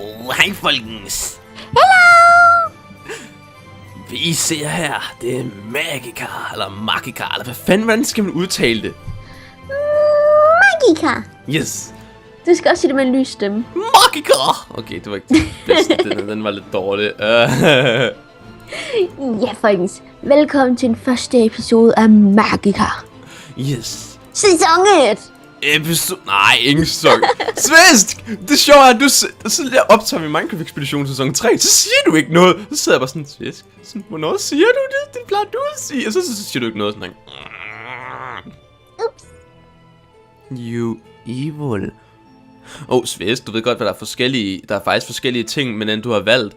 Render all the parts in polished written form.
Hej folkens. Hello! Vi ser her, det er Magica, eller Magica, eller hvad fanden, hvordan skal man udtale det? Magica. Yes. Du skal også sige det med en lys stemme. Magica! Okay, det var ikke det bedste, den var lidt dårlig. Ja, folkens. Velkommen til den første episode af Magica. Yes. Sæson 1. Nej, ingen sæson. Svensk! Det sjove er, at så optager vi Minecraft Ekspedition sæson 3, så siger du ikke noget. Så sidder jeg bare sådan, Svensk, hvornår siger du det? Det plejer du at sige. Og så siger du ikke noget sådan. Ups. You evil. Svensk, du ved godt, hvad der er forskellige. Der er faktisk forskellige ting, men du har valgt.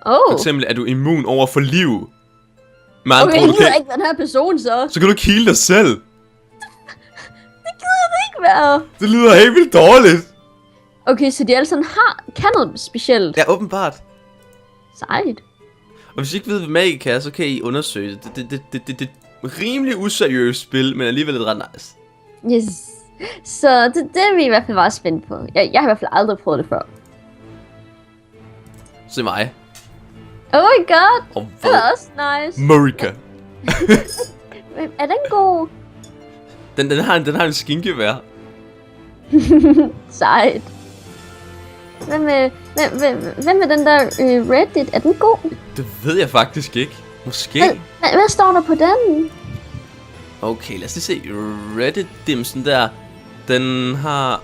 For eksempel er du immun over for liv. Okay, jeg gider ikke den her person så. Så kan du ikke heale dig selv. Det gider det ikke være. Det lyder helt vildt dårligt. Okay, så de alle sammen kan noget specielt. Ja, åbenbart. Sejt. Og hvis I ikke ved, hvad Magica er, så kan I undersøge det. Det er et rimelig useriøst spil, men alligevel lidt ret nice. Yes. Så det er vi i hvert fald meget spændt på. Jeg har i hvert fald aldrig prøvet det før. Se mig. Oh my god. Og Det er også nice. Magica. Er den god? Den har en skinkevær. Sejt. Hvad med den der Reddit? Er den god? Det ved jeg faktisk ikke. Måske. Hvad står der på den? Okay, lad os lige se. Reddit-dimsen der. Den har...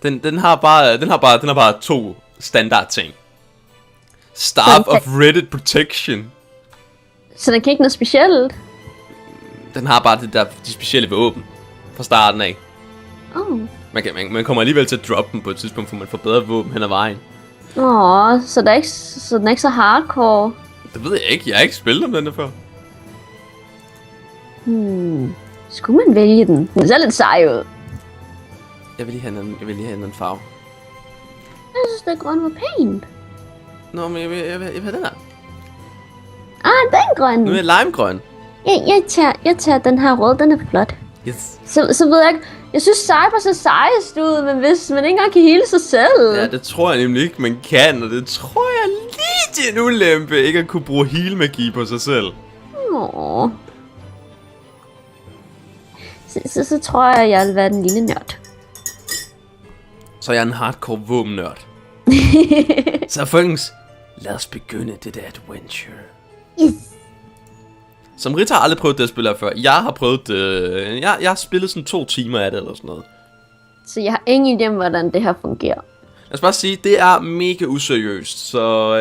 den har bare to standard ting. Staff of Reddit Protection. Så den kan ikke noget specielt? Den har bare de specielle våben fra starten af. Man kommer alligevel til at droppe dem på et tidspunkt, for man får bedre våben hen ad vejen. Så den er ikke så hardcore. Det ved jeg ikke. Jeg har ikke spillet om den der før. Skulle man vælge den? Den ser lidt sej ud. Jeg vil lige have en farve. Jeg synes, det grøn var pænt. Nå, men jeg vil have den her. Den grøn. Nu er jeg limegrøn. Jeg tager den her rød, den er flot. Yes. Så ved jeg ikke. Jeg synes Cyber ser sejest ud, men hvis man ikke engang kan hele sig selv. Ja, det tror jeg nemlig ikke, man kan. Og det tror jeg lige til en ulempe, ikke at kunne bruge heal-magi på sig selv. Så tror jeg vil være den lille nørd. Så jeg er en hardcore våben-nørd. Så folkens, lad os begynde det der adventure. Yes. Som Rita har aldrig prøvet det at spille her før. Jeg har prøvet det. Jeg har spillet sådan 2 timer af det eller sådan noget. Så jeg har ingen idé om, hvordan det her fungerer. Lad os bare sige, det er mega useriøst. Så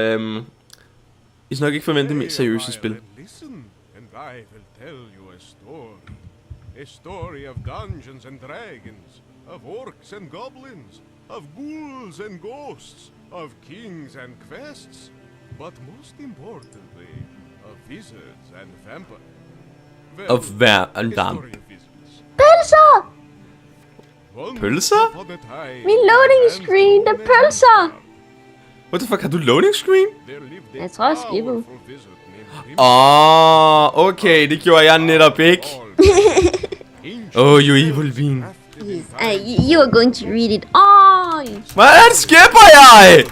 I skal nok ikke forvente mere seriøse spil. Listen, and I will tell you a story. A story of dungeons and dragons, of orcs and goblins, of ghouls and ghosts, of kings and quests, but most importantly, of wizards and vampires. Of vampire. Pølser! Pølser? Min loading screen, der pølser! What the fuck, har du loading screen? Jeg tror, jeg skippede. Okay, det gjorde jeg netop ikke. You evil bean. Yes, you are going to read it. Hvordan skipper jeg?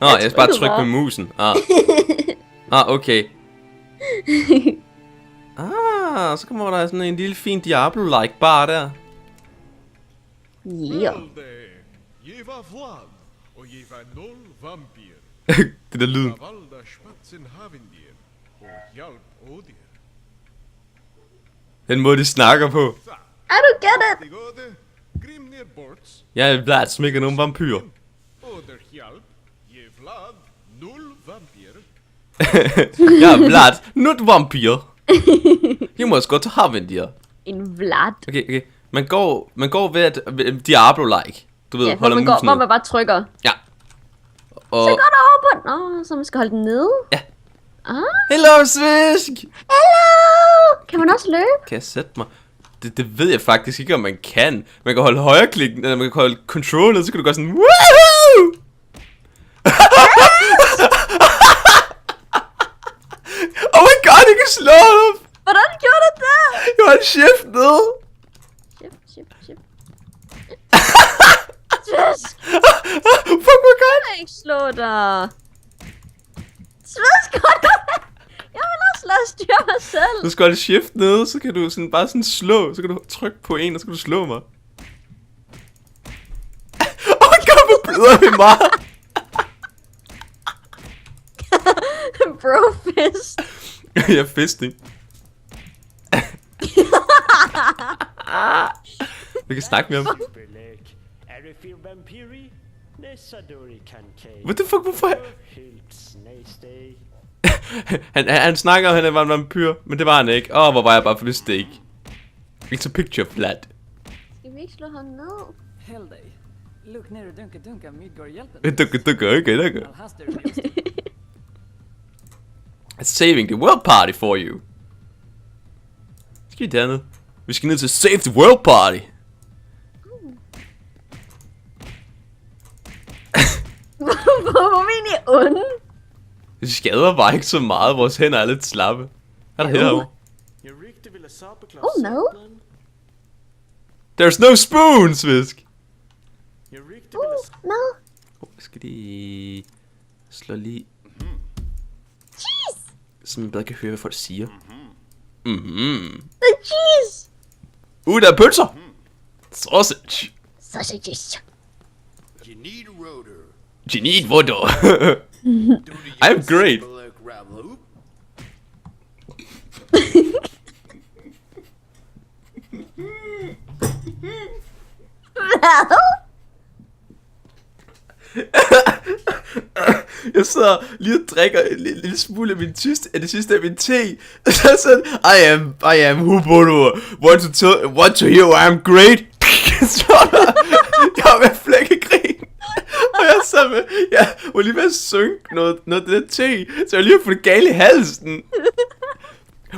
Jeg skal bare trykke med musen. Okay. Så kommer der sådan en lille fin Diablo-like bar der. Ja. Det der lyden. Den måde de snakker på. I don't get it. Jeg er Vlad, som ikke er nogen vampyr. Jeg er Vlad, not vampyr. You must go to Havendir. En Vlad. Okay. Man går ved at Diablo-like. Du ved, holder musen hvor man bare trykker. Ja. Og... Så går der over på så man skal holde den nede. Ja. Hello, Svisk! Hello! Kan man også løbe? Kan jeg sætte mig? Det ved jeg faktisk ikke, om man kan. Man kan holde højreklik, eller man kan holde control ned, så kan du gøre sådan, woohoo! Oh my god, jeg kan slå op! Hvordan gjorde du det? skal holde shift nede. Ship. Svensk! Fuck, hvor godt. Jeg kan ikke slå dig. Svensk, godt. Jeg vil også lade styre mig selv. Du skal holde shift nede, så kan du sådan bare sådan slå. Så kan du trykke på en, og så kan du slå mig. God, hvor bløder vi meget. Bro fist. Jeg er fisting. Vi kan snakke med ham. What the fuck, hvorfor? Han snakker om, han var en vampyr, men det var han ikke. Hvor var jeg bare for det ikke. It's a picture of blood. Skal vi ikke slå ham ned? Hell day. Look ner och dunka Midgård-hjälten. Okay. It's saving the world party for you. Skal vi derned? Vi skal ned til save the world party. Hvor er vi egentlig onde? Det skader bare ikke så meget. Vores hænder er lidt slappe. Hvad er der herovre? Oh no. There's no spoons, Visk. No. Skal de slå lige... Cheese. Så man bedre kan høre, hvad folk siger. The cheese. Der er pølser. Sausage. Sausages. You need a rotor. You need water. I'm great. Jeg sidder lige og drikker en lille smule af min det sidste af min te. Så er sådan, I am Hubono. Want to hear why I'm great? Jeg var ved at flække grin. Og jeg sad med, jeg var lige ved at synke noget af det der te. Så jeg lige har fået det galt i halsen.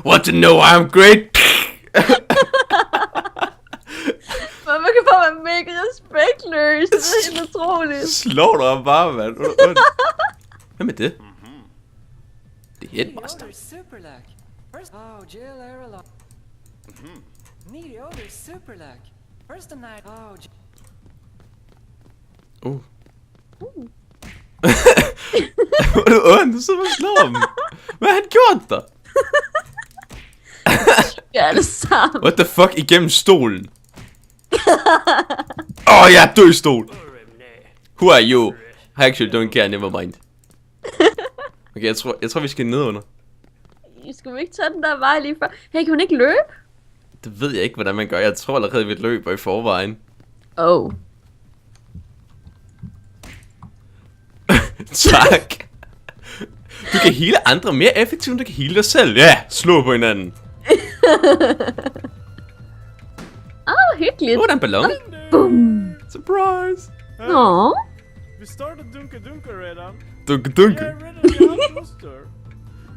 Want to know why I'm great? Man kan bare være mega respektløs. Det er helt utroligt. Slår dig bare, mand. Hvem er det? Det er Headmaster. Superlac. First, Jill Aerolog. Needy odor Superlac. First the night. Hvor er du ond? Du sidder og slår ham. Hvad har han gjort dig? Ja, det samme. What the fuck? Igennem stolen. Jeg er død i stol. Who are you? I actually don't care, never mind. Okay, jeg tror vi skal ned under. Skal vi ikke tage den der vej lige før? Hey, kan hun ikke løbe? Det ved jeg ikke, hvordan man gør. Jeg tror allerede, vi løber i forvejen. Oh. Tak. Du kan hele andre mere effektivt, end du kan hele dig selv. Ja, slå på hinanden. Hyggeligt. Der er en ballon. Boom. Surprise. Nå. Vi starter dunka redan. Dunke. Vi är redan i Almoster.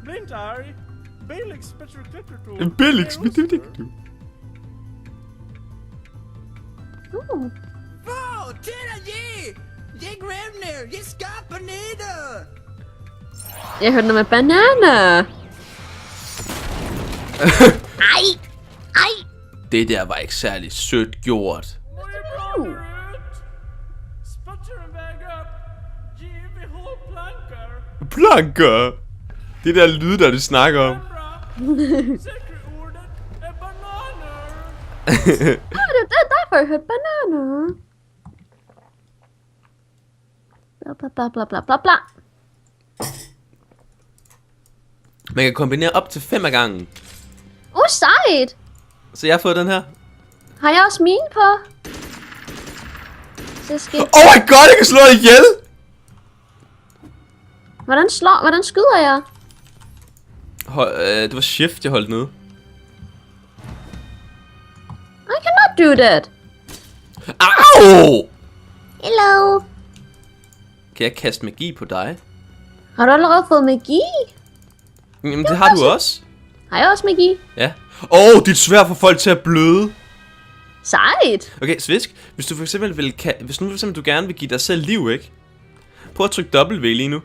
Blint Harry. Belix Special Clipper En Belix, Tool. Wow, titta J! J Gremner, J skapar neder! Jeg hørte noget med bananer. Ej. Det der var ikke særlig sødt gjort. Sputter en väg upp. J vid hålplankar. Planker. Det der lyd, der de snakker om. Säkerordet är bananer. Det er derfor, jeg hørte bananer. Bla. Man kan kombinere op til 5 ad gangen. Sejt. Så jeg har fået den her. Har jeg også mine på? Så skal... Oh my god, jeg kan slå dig ihjel! Hvordan skyder jeg? Det var shift, jeg holdt nede. I cannot do that. Au! Hello. Kan jeg kaste magi på dig? Har du allerede fået magi? Jamen, det har du også. Har jeg også magi? Ja. Dit sværd får folk til at bløde. Sejt. Okay, Svisk. Hvis du for eksempel du gerne vil give dig selv liv, ikke? Prøv at trykke W lige nu.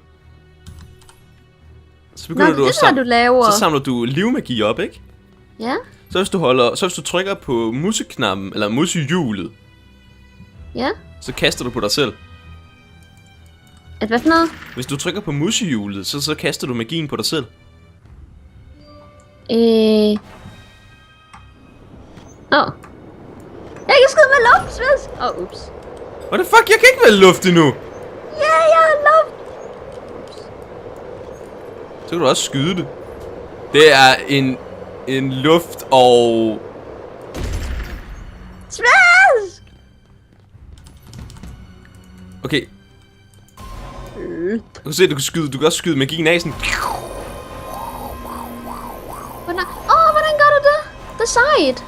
Så begynder Du laver. Så samler du livmagi op, ikke? Ja. så hvis du trykker på museknappen, eller musehjulet, Ja? så kaster du på dig selv. At hvad for noget? Hvis du trykker på musehjulet, så kaster du magien på dig selv. Jeg kan skyde med luft, Svisk! Ups. What the fuck, jeg kan ikke være luft endnu. Ja, jeg har luft! Så kan du også skyde det. Det er en luft og... Svisk! Okay. Du kan se, du kan også skyde magien af sådan... Hvordan gør du det? Det er sejt.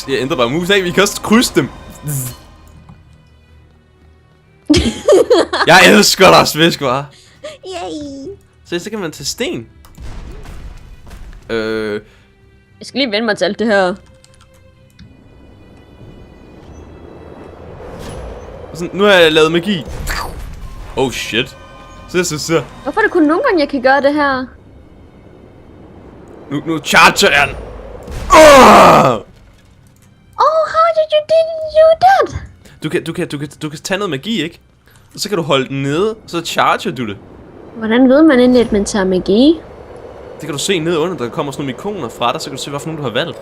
Jeg ændrer bare mus af, vi kan også krydse dem. Jeg elsker dig, Svisk, hva'? Yay! Så kan man tage sten. Jeg skal lige vende mig til alt det her. Sådan, nu har jeg lavet magi. Oh shit. Så. Hvorfor er det kun nogle gange, jeg kan gøre det her? Nu charger jeg den. Oh, how did you do that? Du kan tage noget magi, ikke? Og så kan du holde den nede, og så charger du det. Hvordan ved man egentlig, at man tager magi? Det kan du se nede under, der kommer sådan nogle ikoner fra dig, så kan du se, hvilken du har valgt.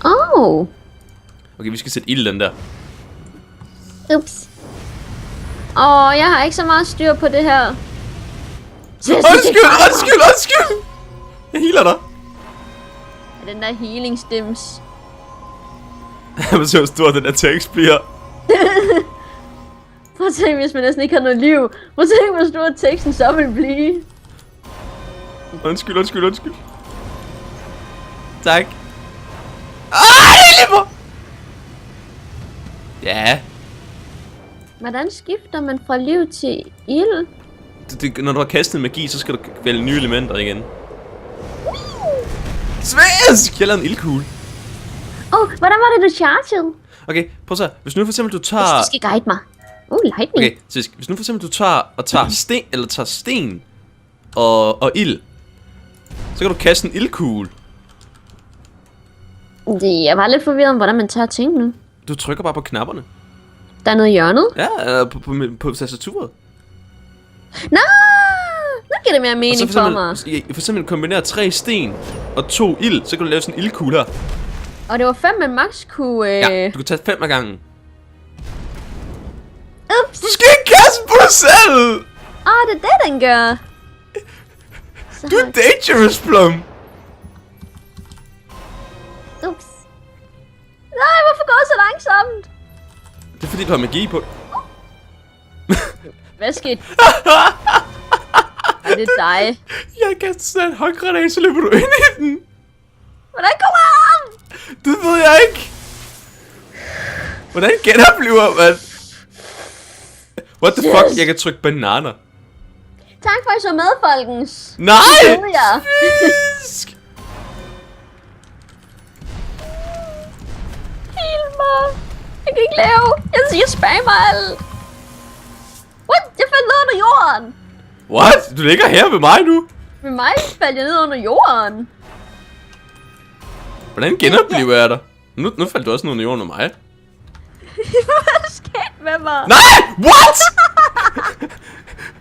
Oh. Okay, vi skal sætte ild den der. Ups. Jeg har ikke så meget styr på det her. Undskyld! Jeg healer dig. Den der healing stims. Jeg må se, hvor stor den der tekst bliver. Prøv at tænke, hvis man næsten ikke har noget liv. Prøv at tænke, hvor stor teksten så vil blive. Undskyld. Tak. Det er ja. Hvordan skifter man fra liv til ild? Når du har kastet magi, så skal du vælge nye elementer igen. Svisk! Jeg lavede en ildkugle. Hvordan var det, du chargede? Okay, prøv så. Hvis nu for eksempel du tager... Du skal guide mig. Lightning. Okay, Svisk. Hvis nu for eksempel du tager sten, eller tager sten og ild, så kan du kaste en ildkugle. Jeg var lidt forvirret om, hvordan man tager ting nu. Du trykker bare på knapperne. Der er noget i hjørnet? Ja, på tastaturet. Nå! Nu giver det mere mening for mig. For eksempel kombinere 3 sten og 2 ild, så kan du lave sådan en ildkugle her. Og det var 5, man max kunne... Ja, du kan tage 5 ad gangen. Ups! Du skal ikke kaste på dig selv! Det er det, den gør. Du er dangerous, Plum. Ups. Nej, hvorfor går det så langsomt? Det er fordi, du har magi på. Hvad skete? Det er dig. Jeg kaster sådan en håndgranat, så løber du ind i den. Hvordan kommer jeg om? Det ved jeg ikke. Hvordan genoplever man? What the fuck? Jeg kan trykke bananer. Tak for, at I så med, folkens. Nej! Det ved jeg. Fisk! Heal mig. Jeg kan ikke lave. Jeg spammer alt. What? Jeg faldt ned under jorden. What? Du ligger her ved mig nu? Med mig faldt jeg ned under jorden. Hvordan genoplever jeg dig? Nu faldt du også ned under jorden med mig. Hvad skete med mig? Nej! What?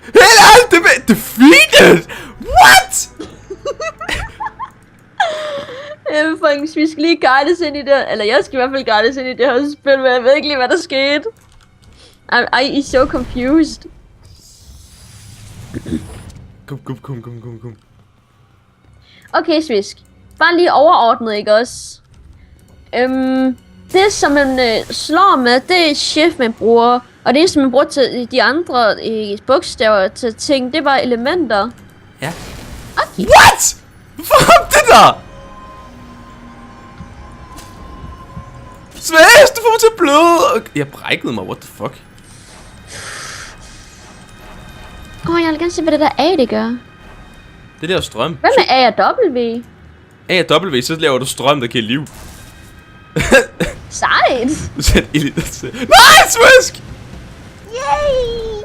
Helt alt det defeated! What? Folkens, vi skal lige guides ind i det. Eller jeg skal i hvert fald guides ind i det her spil, men jeg ved ikke lige, hvad der skete. I'm so confused. Kom. Okay, Svisk. Bare lige overordnet, ikke også? Det som man slår med, det er shift, man bruger. Og det som man bruger til de andre bogstaver til ting, det er bare elementer. Ja. Okay. What? Fuck det der! Svæs, du får mig til at bløde! Jeg brækkede mig, what the fuck? Jeg vil gerne se, hvad det der A, det gør. Det der strøm. Hvad med A og W? A og W, så laver du strøm, der giver liv. Sejt! Sæt ild i det. Nej, Svisk! Yay!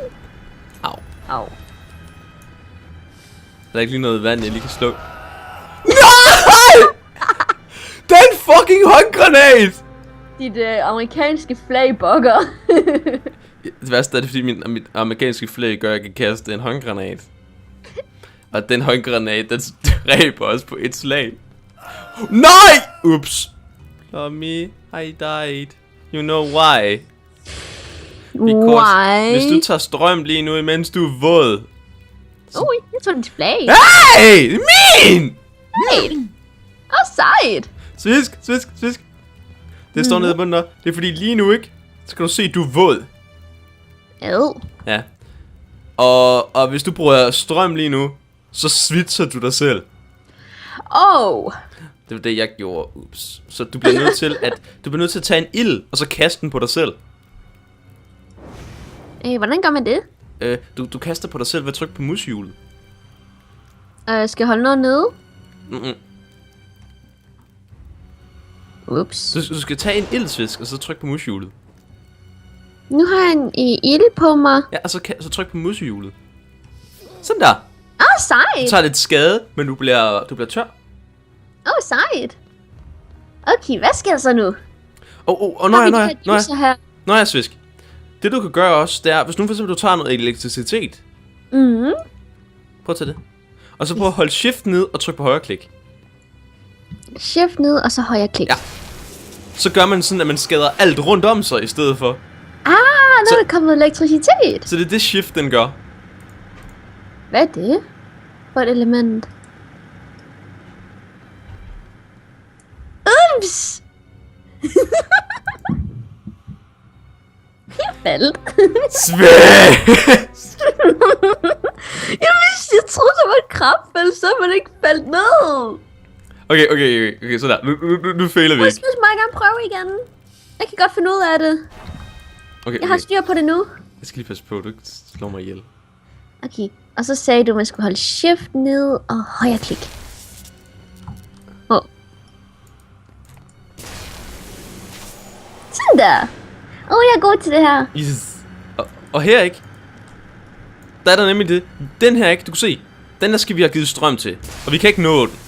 Au. Der er ikke lige noget vand, jeg lige kan slå. Nej! granat! Dit amerikanske flag bugger. Det værste er det, fordi mit amerikanske flag gør, at jeg kan kaste en håndgranat. Og den håndgranat, den dræber os på et slag. Nej! Ups. Love me, I died. You know why? Why? Hvis du tager strøm lige nu, imens du er våd. Jeg tog dit flag. Hey! Min! Hey! Sejt. Svisk. Det står nede i bunden der. Det er fordi lige nu, ikke? Så skal du se, at du er våd. Ja. Og hvis du bruger strøm lige nu, så svitser du dig selv. Det var det, jeg gjorde. Ups. Så du bliver nødt til at tage en ild, og så kaste den på dig selv. Hvordan gør man det? Du kaster på dig selv ved at trykke på mushjulet. Skal jeg holde noget nede? Mm-mm. Ups. Du skal tage en ildsvisk, og så trykke på mushjulet. Nu har jeg en ild på mig. Ja, og så tryk på mushjulet. Sådan der. Sejt. Du tager lidt skade, men du bliver tør. Sejt. Okay, hvad sker der så nu? Nå ja, Svisk. Det du kan gøre også, det er, hvis nu for eksempel du tager noget elektricitet. Mhm. Prøv at tage det. Og så prøv at holde shift ned og tryk på højre klik. Shift ned, og så højre klik. Ja. Så gør man sådan, at man skader alt rundt om sig i stedet for. Nu er der kommet elektricitet. Så det er det shift, den gør. Hvad er det for et element? Ups! Jeg faldt. Svæs! Jeg troede, det var et krabfald, så man ikke faldt ned. Okay, så der. Nu fejler vi ikke. Må jeg gerne prøve igen? Jeg kan godt finde ud af det. Okay. Jeg har styr på det nu. Jeg skal lige passe på, at du ikke slår mig ihjel. Okay, og så sagde du, at man skulle holde shift ned og højre klik. Sådan der. Jeg er god til det her. Yes. Og her ikke. Der er der nemlig det. Den her ikke, du kan se. Den der skal vi have givet strøm til. Og vi kan ikke nå den.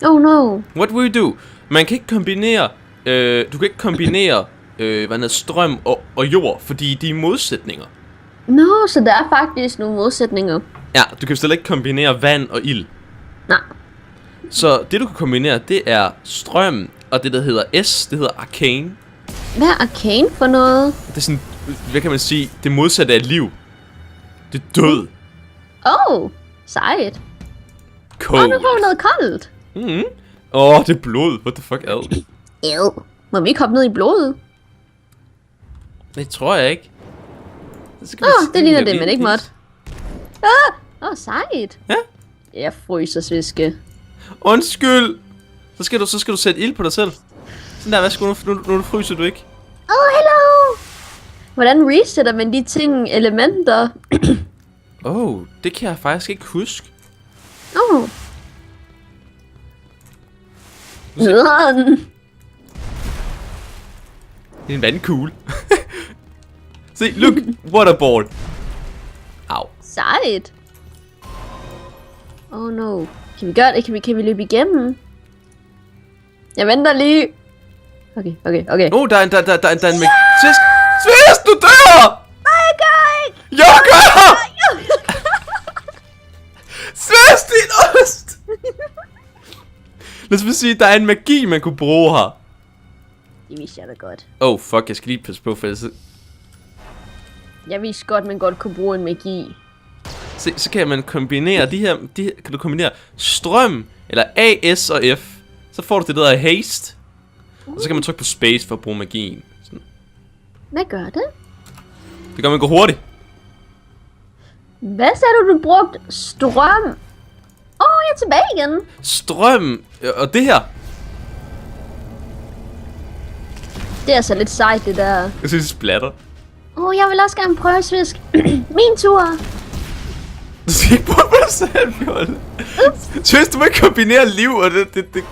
Oh no. What will you do? Man kan ikke kombinere... du kan ikke kombinere strøm og jord, fordi de er modsætninger. Så der er faktisk nogle modsætninger. Ja, du kan slet ikke kombinere vand og ild. Nej. Så det du kan kombinere, det er strøm, og det der hedder S, det hedder arcane. Hvad er arcane for noget? Det er sådan, hvad kan man sige, det modsatte af liv. Det er død. Sejt. Cold. Nu får vi noget koldt. Det er blod. What the fuck er det? Må vi ikke hoppe ned i blodet? Det tror jeg ikke. Det ligner det, men ikke måtte. Sejt. Ja? Jeg fryser, Sviske. Undskyld. Så skal du sætte ild på dig selv. Sådan der, værsgo, nu fryser du ikke. Hello. Hvordan resetter man de ting, elementer? Det kan jeg faktisk ikke huske. Nederen. Det er en vandkugle. Se, look, waterboard. Au. Sejt. No. Kan vi gøre det? Kan vi løbe igennem? Jeg venter lige. Okay. Der er en Svisk, du dør! Nej, jeg gør ikke! Jeg gør! Svisk, din ost! Lad os sige, der er en magi, man kunne bruge her. Det vidste jeg da godt. Fuck, jeg skal lige passe på, for Jeg vidste godt, man godt kunne bruge en magi. Se, så kan man kombinere de her kan du kombinere strøm, eller A, S og F. Så får du det der hedder haste. Og så kan man trykke på space for at bruge magien. Sådan. Hvad gør det? Det gør man gå hurtigt. Hvad sagde du brugte? Strøm? Jeg er tilbage igen. Strøm, og det her. Det er altså lidt sejt, det der. Jeg synes, det splatter. Jeg vil også gerne prøve, Svisk. Min tur. Du skal ikke prøve på dig selv, Bjørn. Synes du må ikke kombinere liv og det.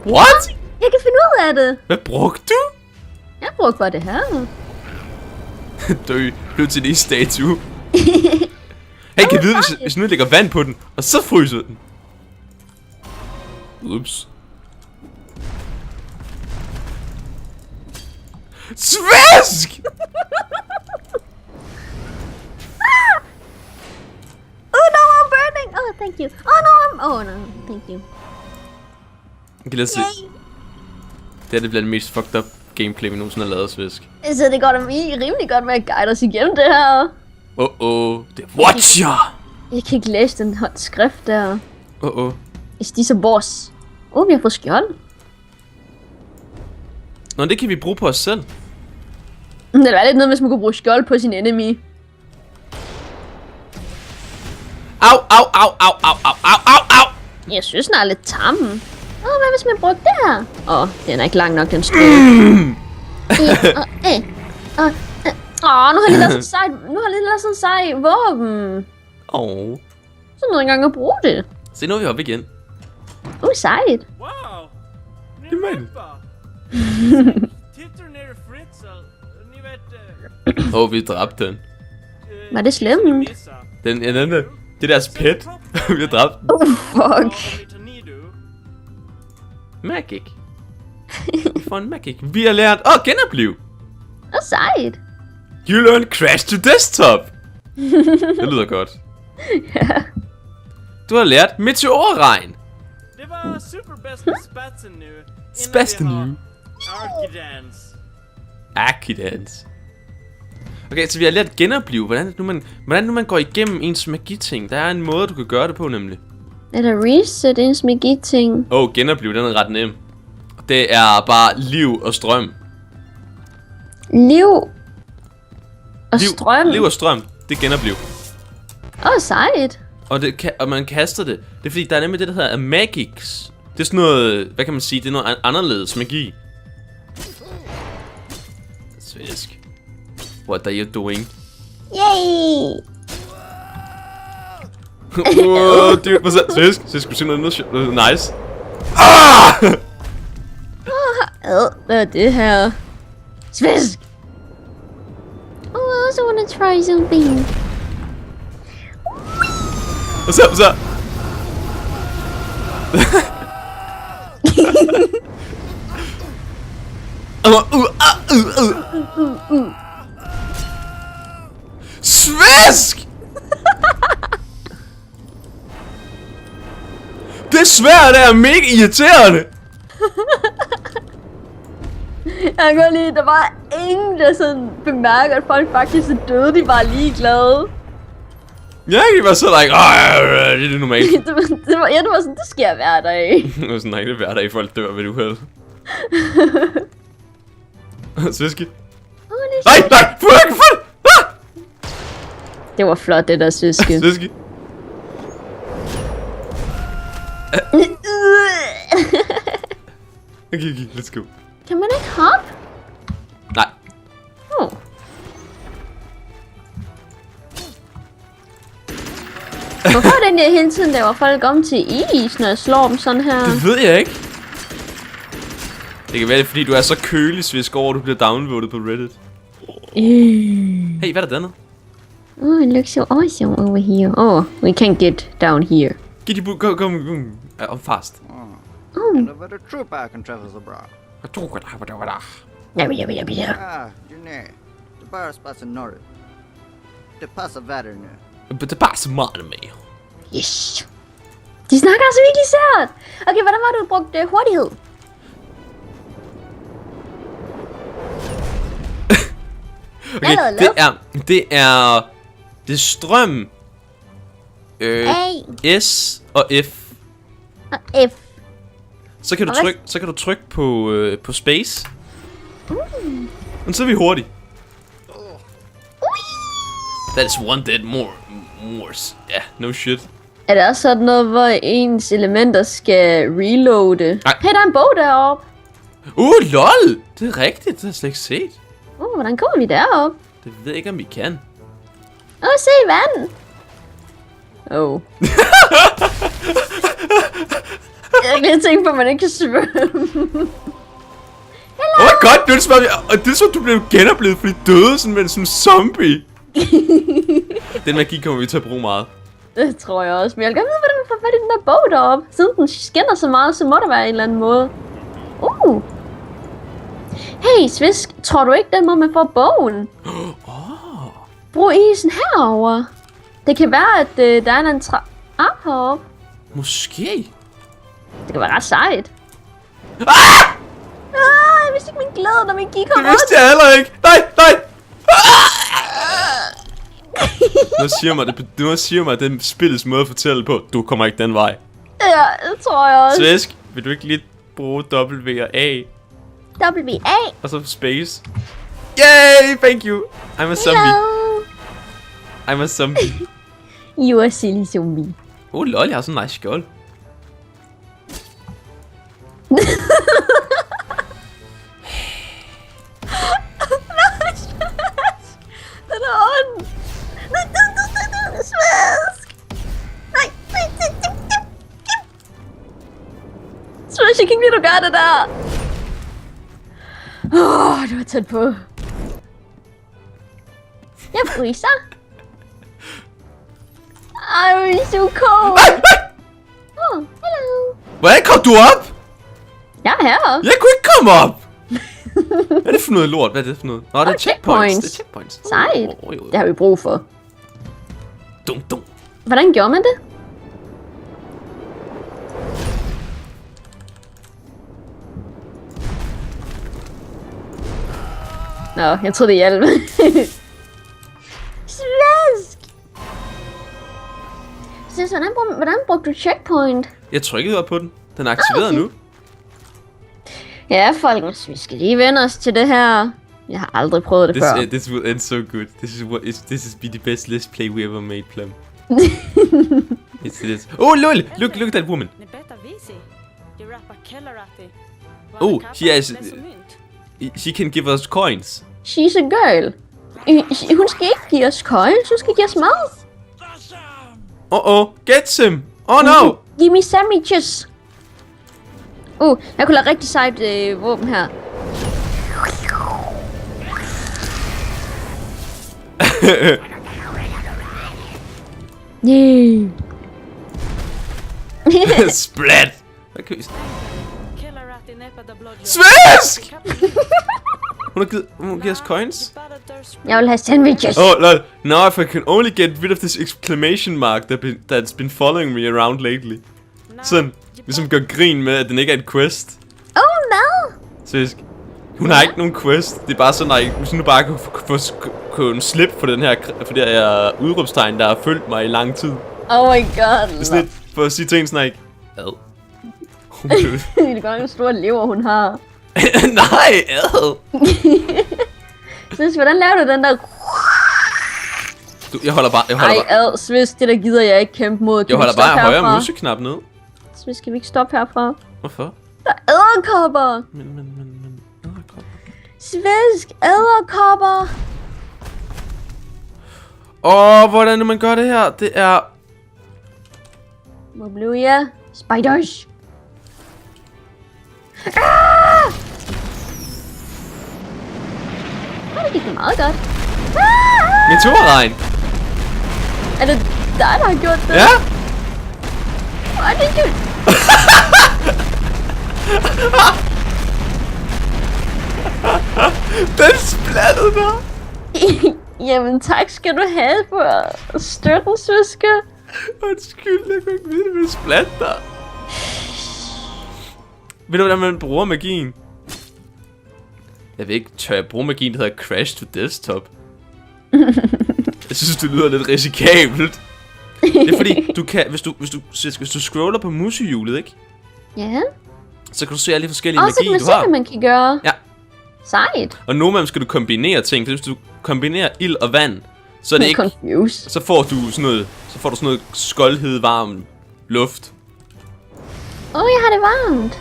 What? Jeg kan finde ud af det. Hvad brugte du? Jeg brugte bare det her. Dø. Blev til en statue. Hey, kan du vide, hvis nu lægger vand på den, og så fryser den? Ups. Svensk! Oh no, I'm burning! Oh, thank you. Oh no, oh no, thank you. Okay, lad os se. Det bliver den mest fucked up gameplay, vi nogensinde har lavet, Svensk. Så det går da rimelig godt med at guide os igennem det her. Det er Watcher! Jeg kan ikke læse den skrift der. Is this a boss? Vi har fået skjold. Nå, det kan vi bruge på os selv. Det var lidt noget, hvis man kunne bruge skjold på sin enemy. Au, au, au, au, au, au, au, au, au! Jeg synes, den er lidt tam. Hvad hvis man brugte det her? Den er ikke lang nok, den stod. Nu har jeg lige lavet sådan en sej våben. Så noget engang at bruge det. Se, nu er vi oppe igen. Sejt. Wow! Ni Det er vänta! Tittar ner Fritzl, ni vet... Vi dræbte den. Var det slemt? Den er det deres pet. Vi har dræbt den. Fuck. Magic. Vi får en magic. Vi har lært genopliv. Sejt. You learn crash to desktop. Det lyder godt. Ja. Du har lært meteorregn. Det var superbästa spatsen nu. Spatsen nu. Arkidance. Arkidance. Okay, så vi har lært genopliv. Hvordan nu man går igennem ens magiting. Der er en måde, du kan gøre det på, nemlig. Er der reset ens magi-ting? Genopliv, den er ret nem. Det er bare liv og strøm. Liv og strøm? Liv og strøm, det er genopliv. Sejt. Og man kaster det. Det er fordi, der er nemlig det, der hedder magics. Det er sådan noget, hvad kan man sige, det er noget anderledes magi. Svensk. What are you doing? Yay! Dude, hvad så? Svensk, skulle du se noget nice? Hvad er det her? Svensk! I also wanna try something. Hvad så? Svensk! Det er svært, det er mega irriterende. Jeg kan godt lide, der var ingen, der sådan bemærker, at folk faktisk er døde. De var ligeglade. Ja, de var så like, det er normalt. det var sådan, det sker hver dag. Det var sådan, nej, det er hver dag, folk dør ved et uheld. Sviske. Nej, fuck! Det var flot, det der Sviske. Sviske. Okay, let's go. Kan man ikke hoppe? Nej. Hvorfor er den der hele tiden laver folk om til is, når jeg slår dem sådan her? Det ved jeg ikke. Det kan være, fordi du er så kølig, Svisk, over, du bliver downvoted på Reddit. Hey, hvad er der dernede? It looks so awesome over here. We can't get down here. Get your boot, come. I'm fast. And over the trooper can travel abroad. Yabba. Junne. The bar spots in north. The pass of vatter nu. But det er bare så meget med. Yes. De snakker altså virkelig sært. Okay, hvordan var det, du brugte hurtighed? Okay, det er strøm. S og F. Og F. Så kan du trykke på space. Og så er vi hurtigt. That's one dead more. Yeah, no shit. Er det også sådan noget, hvor ens elementer skal reloade? Nej. Hey, der er en bog deroppe. Lol! Det er rigtigt, det har jeg slet ikke set. Hvordan kommer vi derop? Det ved jeg ikke, om vi kan. Se vand. Jeg har ikke lige tænkt på, at man ikke kan svømme. God, det er som du blev genoplevet, fordi døde sådan med en sådan zombie. Den magi kommer vi til at bruge meget. Det tror jeg også, men jeg vil gerne vide, hvordan man får fat i den der bog deroppe. Siden den skinner så meget, så må der være en eller anden måde. Hey, Svisk, tror du ikke, den måde man får bogen? Brug isen herover. Det kan være, at der er en heroppe. Måske. Det kan være ret sejt. Jeg vidste ikke min glæde, når min gik kom Det vidste jeg heller ikke. Nej. Nu siger mig, at den spillets måde at fortælle på, du kommer ikke den vej. Ja, det tror jeg også. Svisk, vil du ikke lige bruge W og A? W-A. Og så space. Yay, thank you. I'm a zombie. Hello. I'm a zombie. You are silly zombie. Lol, jeg har sådan en nice skjold. Den er on. Svisk. Nej. Svisk, jeg kan ikke lide, du gør det der. Du var tæt på. Jeg fryser. I'm so cold. Hello. Hvordan kom du op? Jeg er her. Jeg kunne ikke komme op. Hvad er det for noget lort? Hvad er det for noget? Nå, det er checkpoints. Det er checkpoints. Sejt. Det har vi brug for. Dum. Hvordan gjorde man det? Nå, jeg troede det hjalp. Svisk! Svisk, hvordan brugte du checkpoint? Jeg trykkede op på den. Den er aktiveret nu. Ja, folkens, vi skal lige vende os til det her. Jeg har aldrig prøvet det før. This will end so good. This is be the best let's play we ever made, Plum. It's oh, lol! Look at that woman. Oh, she can give us coins. She's a girl. Hun skal ikke give os coins, hun skal give os mad. Gets him. Oh no! Give me sandwiches. Jeg kunne lade rigtig sejt våben her. Yeah. Splat! Svisk! Hun giver os coins. Jeg vil have sandwiches. Oh lol. Now if I can only get rid of this exclamation mark that's been following me around lately. Sådan, ligesom gør grin med, at den ikke er en quest. No. Svisk. Hun har ikke nogen quest. Det er bare sådan, hvis hun bare kunne slippe for den her, for det her udråbstegn, der har fulgt mig i lang tid. Oh my god. Det er sådan lidt, for at sige ting sådan ikke. Ad. Det er godt en stor lever, hun har. Nej, ad. Svisk, hvordan laver du den der? Jeg holder bare. Svisk, det der gider jeg ikke kæmpe mod. Jeg holder bare højre museknap ned. Svisk, skal vi ikke stoppe herfra? Hvorfor? Der er edderkopper. Men edderkopper. Svisk, edderkopper. Hvordan man gør det her? Det er... Hvor blev jeg? Spiders. Det gik meget godt. Meteorregn. Er det dig, der har gjort det? Ja. Hvor er det du? Den splattede mig. Jamen tak skal du have for støtten, Sviske. Undskyld, jeg kunne ikke vide, det ville splatte dig. Ved du, hvordan man bruger magien? Jeg ved ikke, tør jeg bruge magien, der hedder Crash to Desktop? Jeg synes, det lyder lidt risikabelt. Det er fordi, du kan, hvis du scroller på musehjulet, ikke? Ja. Så kan du se alle de forskellige så kan magier, man du se, har. hvad man kan gøre. Ja. Sejt. Og nogle af dem skal du kombinere ting. Hvis du kombinerer ild og vand, så er det ikke... Confused. Så får du sådan noget skoldhed, varm luft. Jeg har det varmt.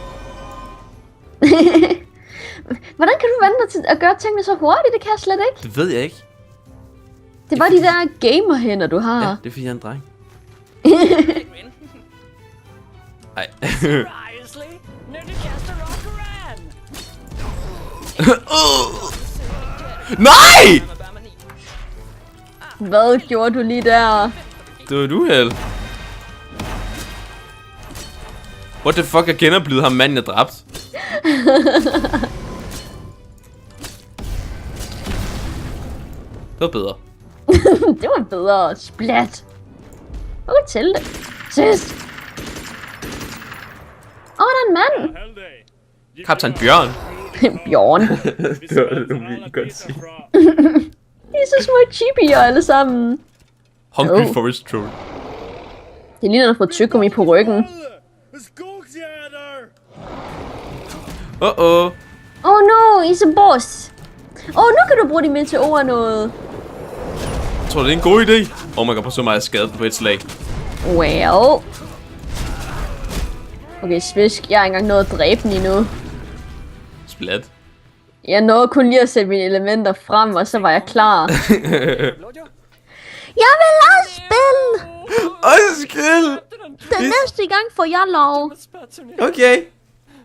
Hvordan kan du vente til at gøre tingene så hurtigt? Det kan jeg slet ikke. Det ved jeg ikke. Det var de der gamerhænder, du har. Ja, det er fordi jeg er en dreng. Ej. Seriously? Nerdicaster Rockeran! Nej! Hvad gjorde du lige der? Det var et uheld. What the fuck er genoplevet ham manden, jeg dræbt? Det var bedre. Det var bedre. Splat. Okay, til det. Sidst. Der er en mand. Kaptajn Bjørn. Bjørn. Det var det, du ville godt sige. De er så små chibier alle sammen. Hungry Oh. Forest Troll. Det ligner, at han har fået tyggegummi på ryggen. Oh. Oh no, he's a boss. Nu kan du bruge de meteorer noget. Jeg tror, det er en god idé. Oh my god, på så meget skade på et slag. Well. Okay, Svisk, jeg har ikke engang nået at dræbe den endnu. Splat. Jeg nåede kun lige at sætte mine elementer frem, og så var jeg klar. Blodjo? Jeg vil også spille! Skill! Den næste gang får jeg lov. Okay.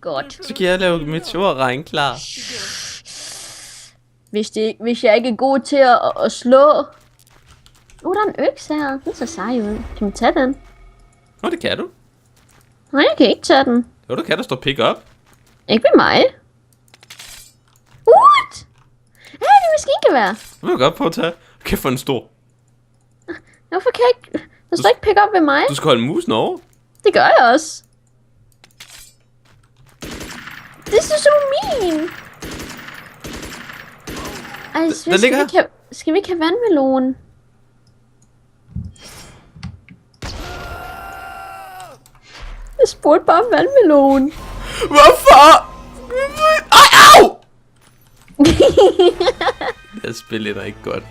Godt. Så kan jeg lave meteorregn klar. Hvis jeg ikke er god til at slå... der er en økse her. Den ser sej ud. Kan man tage den? Nå, det kan du. Nej, jeg kan ikke tage den. Jo, du kan der stå pick up. Ikke ved mig. What? Hey, det er maskingevær. Det vil jeg godt prøve at tage. Kæft for en stor. Hvorfor kan jeg ikke... Der står ikke pick up ved mig. Du skal holde musen over. Det gør jeg også. This is so mean. Ej, skal vi ikke have vandmelon? Jeg spurgte bare om vandmelon. Hvorfor? Ej, au! Jeg spiller da ikke godt.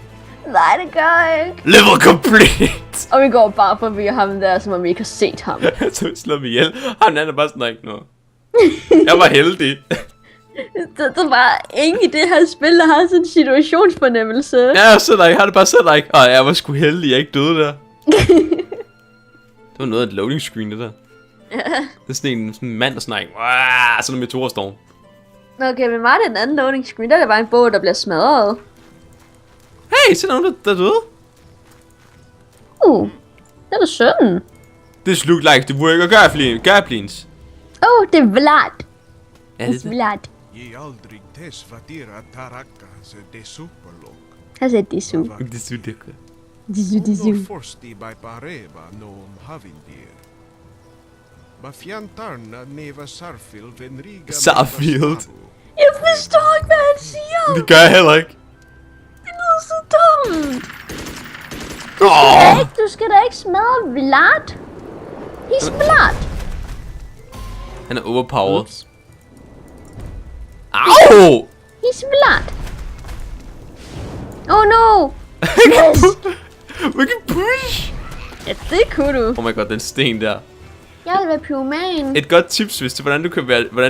Nej, det gør jeg ikke. Level complete! Og vi går bare forbi ham der, som om vi ikke har set ham. Så vi slår mig ihjel. Han er bare sådan, ikke noget. Jeg var heldig. Der var ingen i det her spil, der har sådan en situationsfornemmelse. Ja, så der ikke. Har det bare så der ikke. Og jeg var sgu heldig, jeg ikke døde der. Det var noget af et loading screen, det der. Ja. Det er sådan en mand, der snakker. Sådan en meteorstorm. Okay, men var det en anden loading screen? Der er det bare en båd, der bliver smadret. Hey, så er der nogen, der døde. Det er da synd. This look like the work of goblins. Det er Vlad. Ja, Det er Vlad. Ye aldrig tes vatira tarakas de superlok. Han sagde Disu. Det er sygt, det er Disu. No forsti by pareva noum havindir. Bafiantarna neva sarfil venriga. Sarfield. Jeg forstår ikke, hvad han siger. Det gør jeg heller ikke. Det lyder så dumt. Åh! Du skal da ikke smadre Vlad. He's Vlad. Han er overpowered. Au! He's Vlad. Oh no. We can push! Ja, det kunne du. Oh my god, den sten der. Jeg vil være pyroman. Et godt tips, hvis til hvordan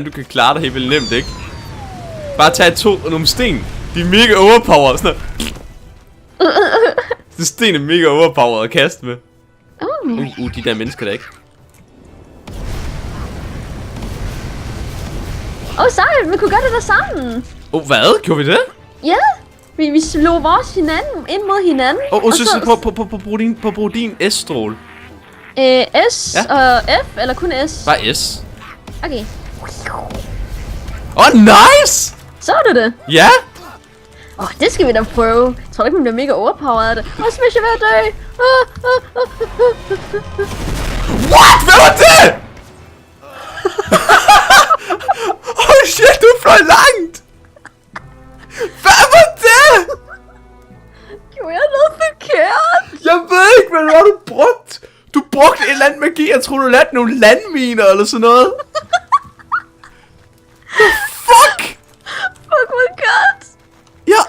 du kan klare dig helt vildt nemt, ikke? Bare tag nogle sten. De er mega overpowered. Sådan de sten er mega overpowered at kaste med. De der mennesker der ikke. Sejt, vi kunne gøre det der sammen. Hvad? Gjorde vi det? Ja, vi slog vores hinanden ind mod hinanden. Så brug din S-stråle. S og F, eller kun S? Bare S. Okay. Nice! Så er det. Ja? Det skal vi da prøve. Jeg tror ikke, man bliver mega overpowered af det. Smash er ved at dø. What? Hvad var det? Oh shit, du fløj langt! Hvad var det? Gjorde jeg noget forkert? Jeg ved ikke, hvad det var, du brugte. Du brugte et eller andet magi. Jeg tror du lærte nogle landminer eller sådan noget. Fuck! Fuck, hvor godt. Ja.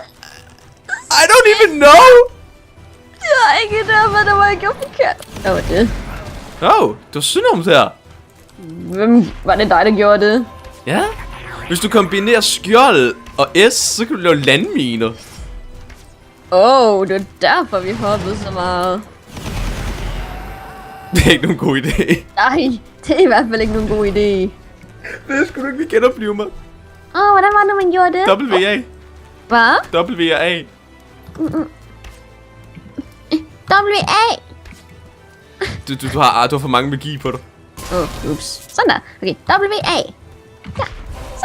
I don't even know. Jeg har ikke idé om, hvad der var, jeg gjorde forkert. Hvad var det? Det var synoms her. Hvem var det dig, der gjorde det? Ja. Hvis du kombinerer skjold og S, så kan du lave landminer. Det var derfor, vi hoppede så meget. Det er ikke nogen god idé. Nej, det er i hvert fald ikke nogen god idé. Det skulle du ikke genopleve mig. Hvordan var det, man gjorde det? WA. Hvad? WA. WA. Du har for mange magi på dig. Ups. Sådan der. Okay, WA. Ja,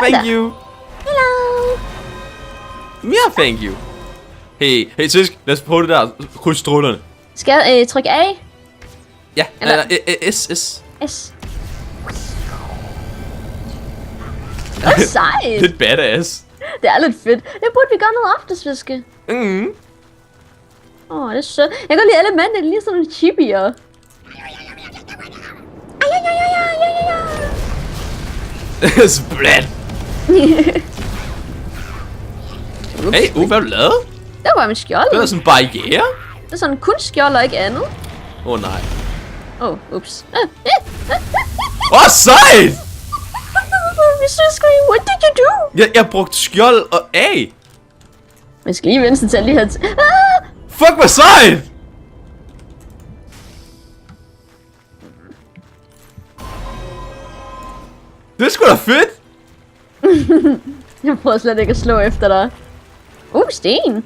Thank you. Hello. Yeah, thank you. Hey, Svisk, lad os prøve det der. Kryds strålerne. Skal jeg trykke A? Ja, Eller- S. S. Det er sejt. Lidt badass. Det er lidt fedt. Det burde vi gøre noget ofte, Sviske. Mhm. Det er sødt. Jeg kan godt lide alle mændene, lige sådan nogle chibier. Splat. Hey, hvad har du lavet? Det var mit skjold. Det er sådan en barriere. Det er sådan kun skjold og ikke andet. Nej. Ups. Sejt! Sviske, what did you do? Jeg brugte skjold og A. Jeg skal lige venstre til lige her. Fuck, hvor sejt! Det er sgu da fedt! Jeg prøver slet ikke at slå efter dig. Sten.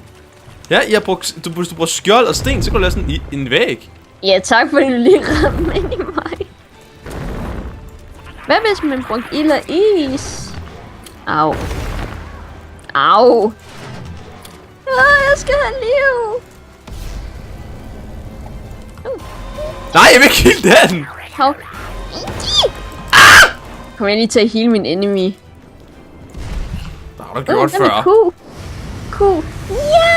Ja, hvis du bruger skjold og sten, så kan du lave sådan en væg. Ja, tak fordi du lige ramte mig ind i mig. Hvad hvis man brugte ild og is? Au. Jeg skal have liv. Nej, jeg vil ikke kilde den! Hov. Kom jeg lige til at heal min enemy. Det har du gjort Den er før. Ku. Ja,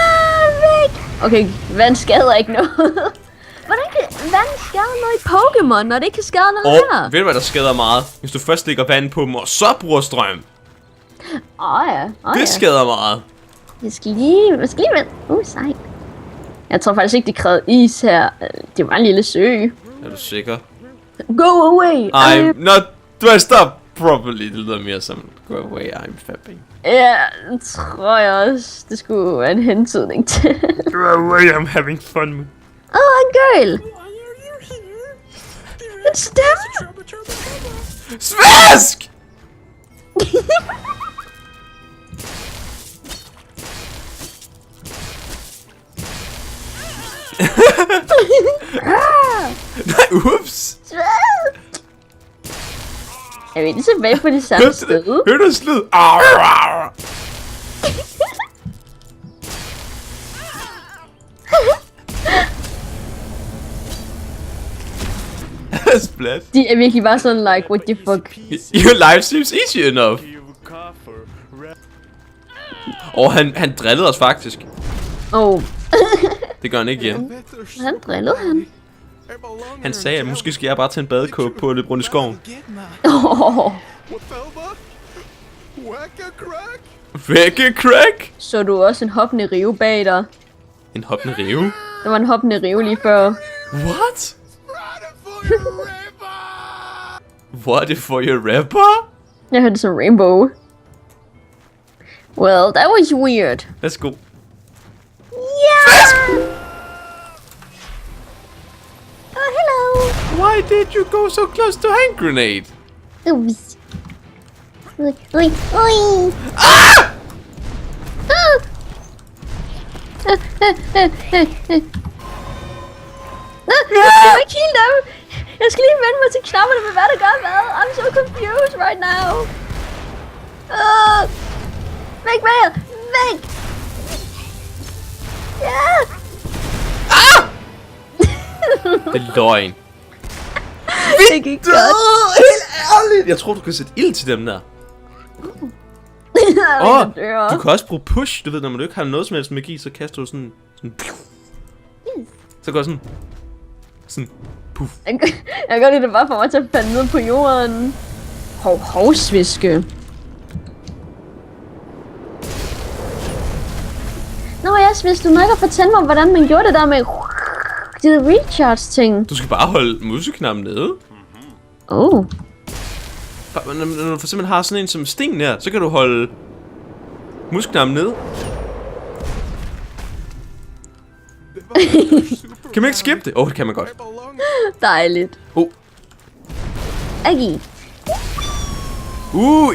væk. Okay, vand skader ikke noget. Hvordan kan vand skade noget i Pokémon, når det ikke kan skade noget her? Ved du hvad der skader meget? Hvis du først lægger vand på dem, og så bruger strøm. Ja. Det skader meget. Jeg skal lige vand. Sejt. Jeg tror faktisk ikke, det krævede is her. Det var en lille sø. Er du sikker? Go away. I'm not dressed up properly. Det lyder mere som go away, I'm fapping. Ja, det tror jeg også. Det skulle være en hentydning til. Go away, I'm having fun. A girl. It's them. Svensk! Nej, ups! Er vi lige tilbage på det samme sted? Hør du slid? Arr, arr. Splat. De er virkelig bare sådan like, what the fuck? Your life seems easy enough. Han drillede os faktisk. Det gør han ikke igen. Han drillede han. Han sagde, at måske skal jeg bare tage en badekåbe på og løbe rundt i skoven. Vække crack! Så du også en hoppende rive bag dig? En hoppende rive? Der var en hoppende rive lige før. What? What if for your rapper? Jeg hørte det som rainbow. Well, that was weird. Let's go. Yeah! Oh, hello. Why did you go so close to hand grenade? Oops. Oi. Ah! Jeg ikke helt dem. Jeg skal lige vende mig til knapperne med hvad der gør hvad. I'm so confused right now. Væk med jer. Væk. Ja. Det er løgn. Det gik godt. Helt ærligt. Jeg tror, du kan sætte ild til dem der. Du kan også bruge push. Du ved, når man ikke har noget som helst magi, så kaster du sådan så går det sådan puff. Jeg kan godt lide det bare for mig til at falde ned på jorden. Sviske. Nå ja, hvis du nok at fortælle mig, hvordan man gjorde det der med de recharge ting. Du skal bare holde museknappen nede. Når du for eksempel har sådan en som sten her, så kan du holde musknappen nede. Kan man ikke skippe det? Det kan man godt. Dejligt. Agi.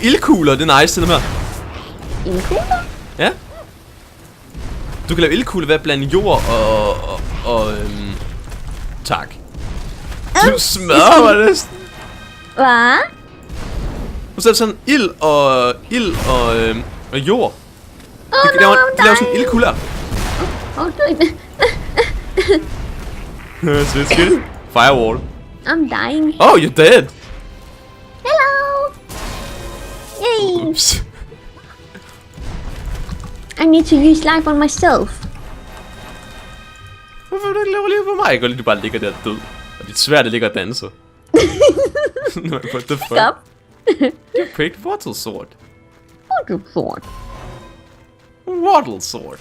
Ildkugler, det er nice, det der. Ildkugler? Ja. Du kan lave ildkugler ved at blande jord og tak. Du smadrer mig næsten. Hvad? Og så er det sådan ild og jord. De laver sådan en ildkugle. Oh, du... Svensk, get it? Firewall. I'm dying. Oh, you're dead. Hello! Yay! Oops. I need to use life on myself. Hvorfor vil du ikke lave liv på mig? Jeg kan godt lide, du bare ligger der død. Og dit sværd, det ligger og danser. What the fuck? Stop. You picked Waddle Sword. What the fuck? Waddle Sword.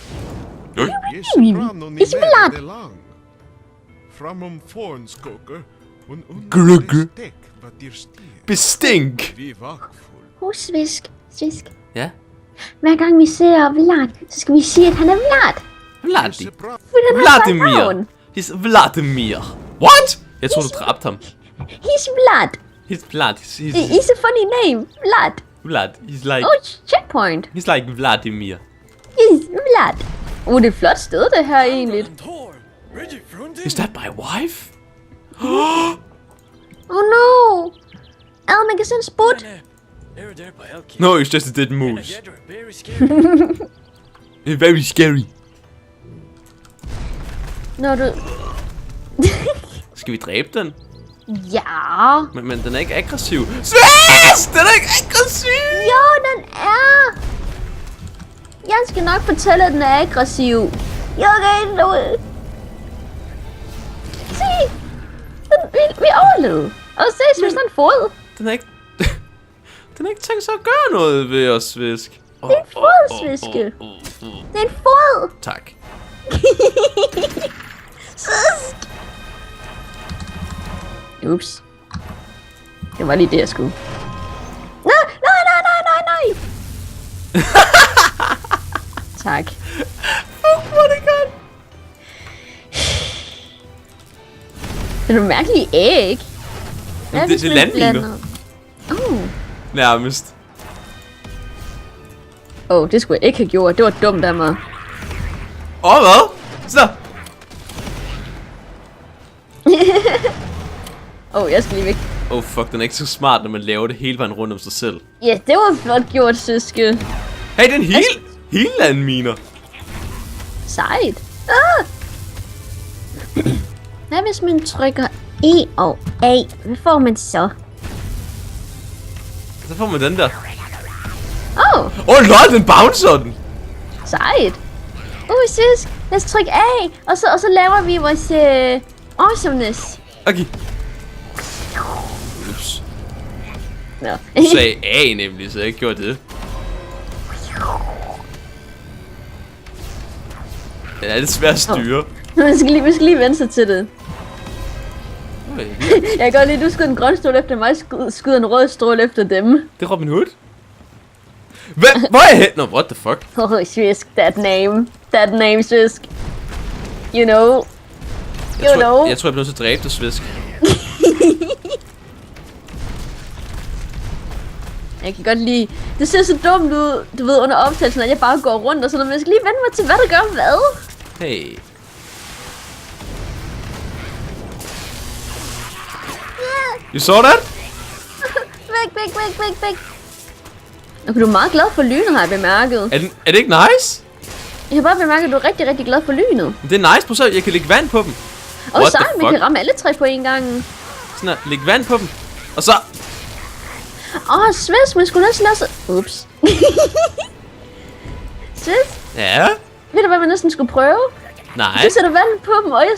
Yes, Brannon It's blood. de lang. Framom Fornskoker, und Grugge. Steck, wat dir stier. Bestink. Vi vakful. Svisk. Svisk. Ja. Hver gang vi ser Vlad, så skal vi sige, at han er Vlad. Vladi. Se bra. For han har sagt Vladimir. navn. He's Vladimir. What? Jeg tror du dræbte ham. He's Vlad. He's Vlad. He's It's a funny name. Vlad. Vlad. He's like... Oh, checkpoint. He's like Vladimir. He's Vlad. Det er et flot sted, det her egentlig. Thor, ready front Is that my wife? Oh no. Almec is in spot. They're there by Elki. No, it's just a dead moose. Yeah, they're very scary. It's very scary. Når du... Skal vi dræbe den? Ja. Men den er ikke aggressiv. Svæs! Den er ikke aggressiv! Jo, den er. Jeg skal nok fortælle, at den er aggressiv. Jeg kan ikke noget. Se. Vi overlevede. Og se, hvis den fod. Den er ikke... den er ikke tænkt sig at gøre noget ved os, Svisk. Det er en fod, Sviske. Det er en fod. Tak. Svisk. Ups. Det var lige det, jeg skulle. Nej. Tak. Fuck, hvor er det godt. Det er nogle mærkelige æg. Hvad Det- hvis det er man landminer. blander- Nærmest. Det skulle jeg ikke have gjort. Det var dumt af mig. Hvad? Så. Jeg skal lige væk. Fuck, den er ikke så smart, når man laver det hele vejen rundt om sig selv. Ja, det var flot gjort, Søske. Hey, den hele landminer. Sejt. Ah! Hvad hvis man trykker E og A? Hvad får man så? Så får man den der. Oh, Lol, den bouncer den. sejt. Søsk. Lad os trykke A, og så laver vi vores awesomeness. Okay. Ups. Nå. Du sagde A nemlig, så jeg ikke gjorde det. Den er lidt svært at styre. vi skal lige vende sig til det. Jeg kan godt lide, du skyder en grøn stråle efter mig, skyder en rød stråle efter dem. Det er Robin Hood. Hvor er jeg hen? What the fuck? Svisk, that name, Svisk. You know. Jeg tror, jeg bliver nødt til at dræbe dig, Svisk. Jeg kan godt lide... Det ser så dumt ud, du ved, under optagelsen, at jeg bare går rundt og sådan noget. Men jeg skal lige vende mig til, hvad der gør hvad. Hey. You saw that? Væk. Okay, du er meget glad for lynet, har jeg bemærket. Er det ikke nice? Jeg har bare bemærket, at du er rigtig, rigtig glad for lynet. Det er nice, på så jeg kan lægge vand på dem. What Sej, the man kan fuck? ramme alle tre på en gang. Sådan her, lægge vand på dem. Og så... Svisk, man skulle næsten lade sig... Ups. Svisk, Ja? ved du hvad man næsten skulle prøve? Nej. Du sætter vand på dem, og jeg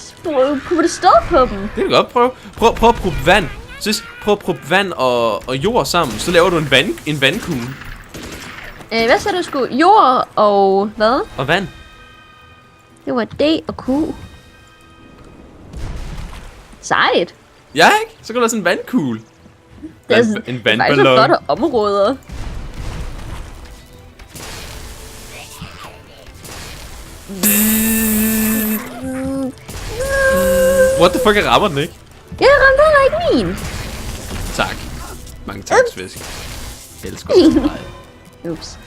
putter stå på dem. Det kan du godt prøve. Prøv at proppe vand. Prøv at proppe vand og jord sammen. Så laver du en vandkugle. Hvad sagde du skulle? Jord og hvad? Og vand. Det var D og Q. Sejt. Ja, ikke? Så kan du lave sådan en vandkugle. Det er En faktisk så vandballon. flotte områder. What the fuck, jeg rammer den ikke? Jeg ramte heller ikke min. Tak. Mange tak, Svisk. Jeg elsker dig så meget. Ups.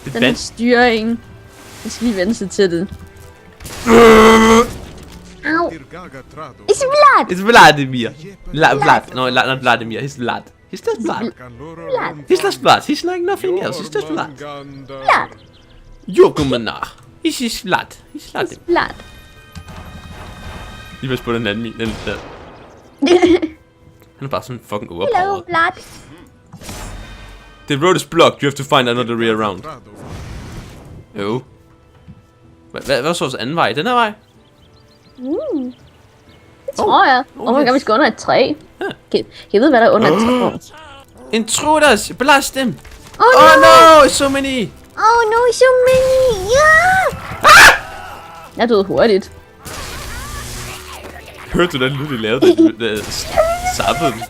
Det er Den her vand. styring. Jeg skal lige vende sig til det. Au. Dir gaga trado. It's Vlad! It's Vladimir. Vlad. No, not Vladimir. He's Vlad. He's just blood. Kalura He's just blood. He's like nothing else. He's just blood. Blood. Yokumanar. He's just blood. He's blood. Blood. Lige pas på den anden min. Den der. Han er bare sådan fucking Hello, overpowered. blood. The road is blocked. You have to find another way around. Jo. Hvad så vores anden vej? Den her vej? Det tror jeg. Oh my god, vi skal under et træ. Kan jeg vide, hvad der er under et træ? Intruders! Blast dem! Oh no! So many! Oh no, so many! Ja! Jeg døde hurtigt. Hørte du den lyd, de lavede? Det sappede dem.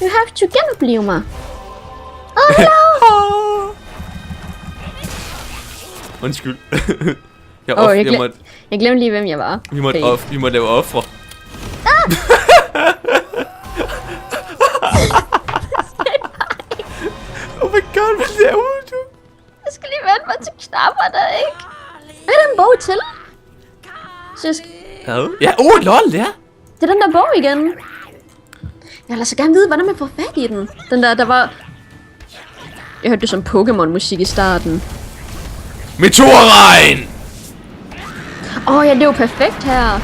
You have to genopleve mig. Oh no! Undskyld. Jeg glemte lige, hvem jeg var. Vi måtte lave ofre. Oh my god, hvad laver du? Jeg skal lige vende mig til knapperne, ikke? Hvad er der en bog til? Sysk. Ja, lol, ja. Det er den der bog igen. Jeg vil altså gerne vide, hvordan man får fat i den. Den der var... Jeg hørte det som Pokémon-musik i starten. Meteorregn! Ja, det er jo perfekt her.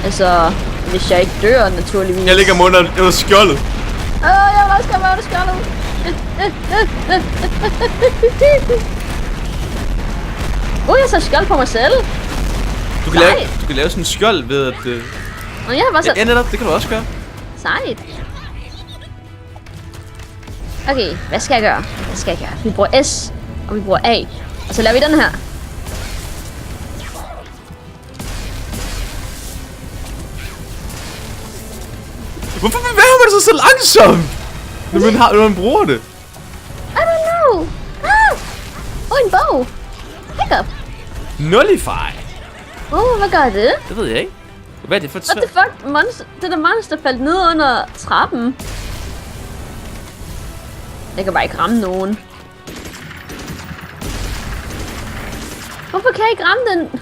Altså, hvis jeg ikke dør, naturligvis. Jeg ligger mig under skjoldet. Jeg vil også komme under skjoldet. Jeg så skjold på mig selv. Du kan lave sådan en skjold ved at... Jeg var så... Ja, netop, det kan du også gøre. Sejt. Okay, hvad skal jeg gøre? Vi bruger S, og vi bruger A. Og så laver vi den her. Hvorfor bevæger man sig så langsomt? Når man bruger det. I don't know. En bog. Pick up. Nullify. Hvad gør det? Det ved jeg ikke. Hvad er det for et What the fuck? Det der monster faldt ned under trappen. Jeg kan bare ikke ramme nogen. Hvorfor kan jeg ikke ramme den?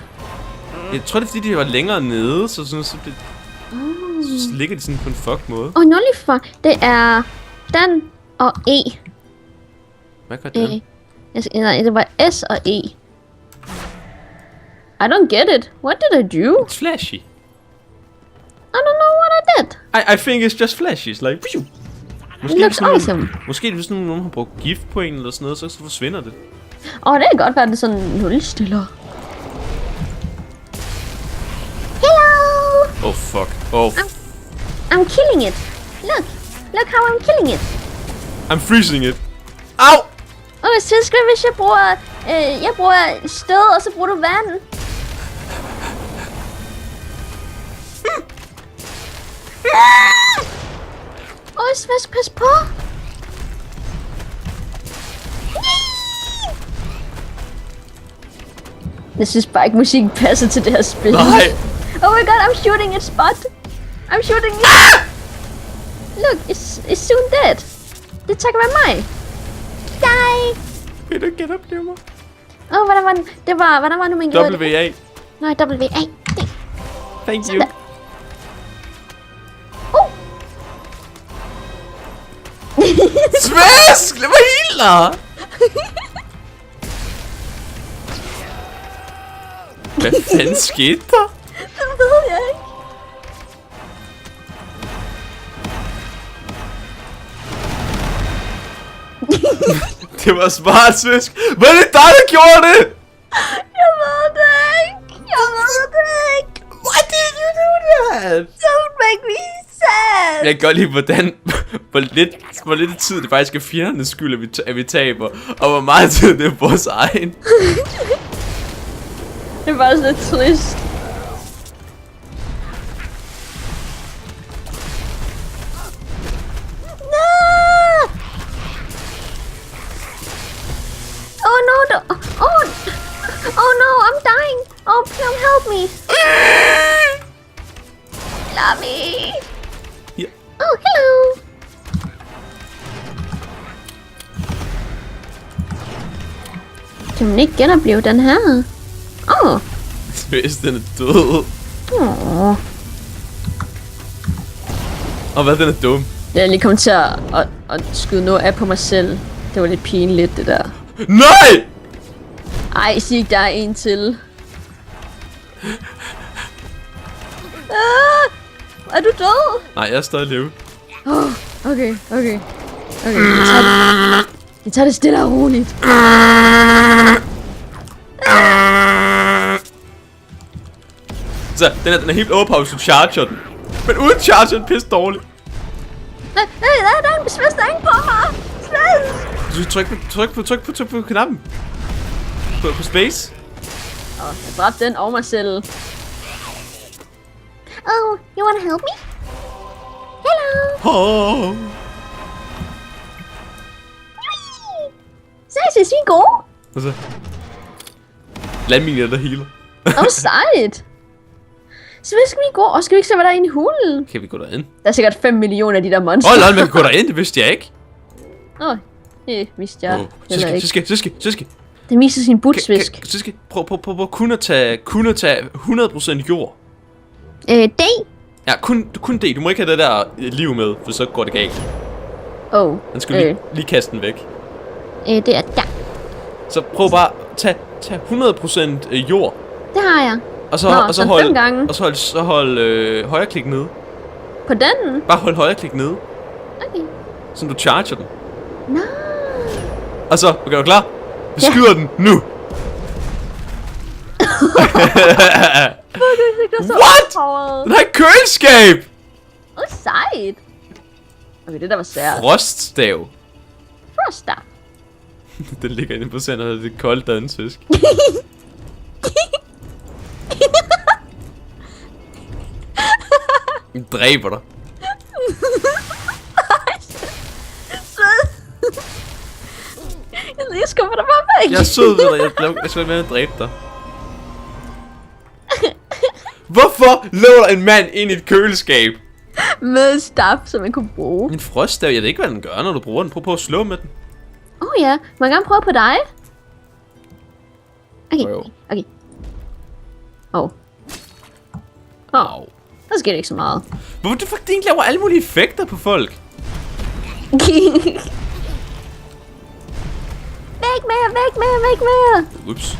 Jeg tror, det er fordi, de var længere nede, så ligger de sådan på en fuck måde. Nullify. Det er den og E. Hvad gør det? Nej, det var S og E. I don't get it. What did I do? It's flashy. I don't know what I did. I think it's just flashy. It's like... It looks awesome. Måske hvis nogen har brugt gift på en eller sådan noget, så forsvinder det. Det kan godt være, det er sådan nulstiller. Hello! Oh fuck. I'm killing it. Look how I'm killing it. I'm freezing it. Au! Så skal hvis jeg bruger stød, og så bruger du vand. Pas på. Jeg synes bare ikke, musikken passer til det her spil. Nej. Oh my god, I'm shooting it, Spot. I'm shooting it. Look, it's soon dead. Det tager være mig. Die. Vil du genopleve mig? Hvordan var den? Hvordan var nu min gjorde det? W.A. Nej, W.A. Thank you. Smask! Lad mig hele dig! Hvad fanden skete der? Det ved jeg ikke. Det var smart, Svisk. Hvad er det dig, der gjorde det? Jeg ved det ikke. Why did you do that? Don't make me sad. Jeg kan godt lide, hvor lidt tid det faktisk er fjernernes skyld, at vi taber. Og hvor meget tid det er vores egen. Det er bare så lidt trist. Oh no, I'm dying. Oh, come help me. Love me. Yeah. Oh, hello. Kan man ikke genopleve den her? Hvis den er død. Og hvad, den er dum? Jeg er lige kommet til at skyde noget af på mig selv. Det var lidt pinligt, det der. Nej! Ej, sig ikke, der er en til. Er du død? Nej, jeg er stadig leve. Okay. Jeg tager det stille og roligt. Så, den er helt overpowered, hvis du charger den. Men uden charger den pisse dårligt. Nej, der er en besværstang på mig. Du skal tryk på knappen. På space. Jeg dræbte den og mig selv. Oh, you wanna help me? Hello. Oh. Så synes vi er gode. Og så... Landminer, der healer. Sejt. Så hvad skal vi gå? Og skal vi ikke se, hvad der er inde i hulen? Kan vi gå derind? Der er sikkert 5 millioner af de der monster. Lol, man kan gå derind, det vidste jeg ikke. Det vidste jeg heller ikke. Søske. Den viser sin butsvisk. Søske, prøv kun at tage 100% jord. D. Ja, kun det. Du må ikke have det der liv med, for så går det galt. Den skal lige kaste den væk. Det er der. Så prøv bare at tage 100% jord. Det har jeg. Og så så hold højreklik nede. På den? Bare hold højreklik nede. Okay. Så du charger den. Nå. Og så, okay, er du klar? Vi skyder den nu. What? Den har et køleskab! Sejt. Okay, det der var svært. Froststav. Frosta. Den ligger inde på centret, det er koldt dansfisk. Den dræber dig. Jeg skubber dig bare væk. Jeg er sød ved dig, jeg skal være med at dræbe dig. Hvorfor lå der en mand ind i et køleskab? Med staf, som man kunne bruge. En froststav, jeg ved ikke, hvad den gør, når du bruger den. Prøv at slå med den. Ja, må jeg gerne prøve på dig? Okay. Der sker ikke så meget. Hvorfor du faktisk ikke laver alle mulige effekter på folk? Væk med! Ups.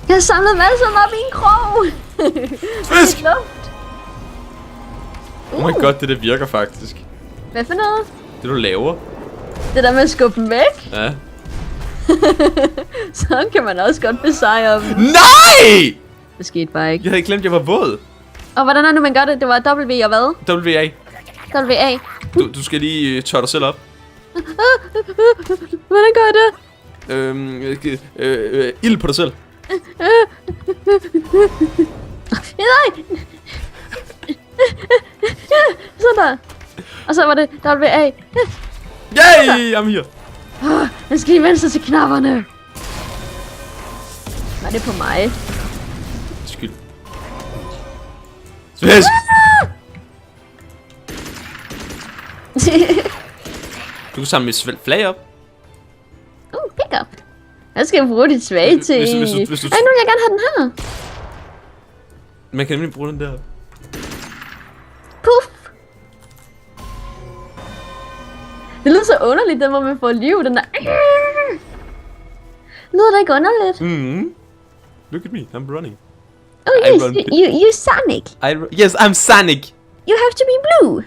Jeg har samlet masser op i en krog. Fisk! Luft. Oh my god, det der virker faktisk. Hvad for noget? Det du laver. Det der med at skubbe dem væk? Ja. Så kan man også godt besejre dem. Nej! Det skete bare ikke. Jeg havde glemt, jeg var våd. Og hvordan er det, man gør det? Det var W og hvad? WA. WA. Du skal lige tørre dig selv op. Hvordan gør jeg det? Ild på dig selv. Nej! Sådan der. Og så var det WA. Yay! I'm here. Jeg skal lige venstre til knapperne. Var det på mig? Skyld. Fisk! Du kan samle mit flag op. Pick up. Hvad skal jeg bruge dit svage til? Hvis du... Ej, nu vil jeg gerne have den her. Man kan nemlig bruge den der. Puff. Det lyder så underligt, der hvor man får liv, den der. Lyder det ikke underligt? Look at me, I'm running. Oh yes, you're Sonic. Yes, I'm Sonic. You have to be blue.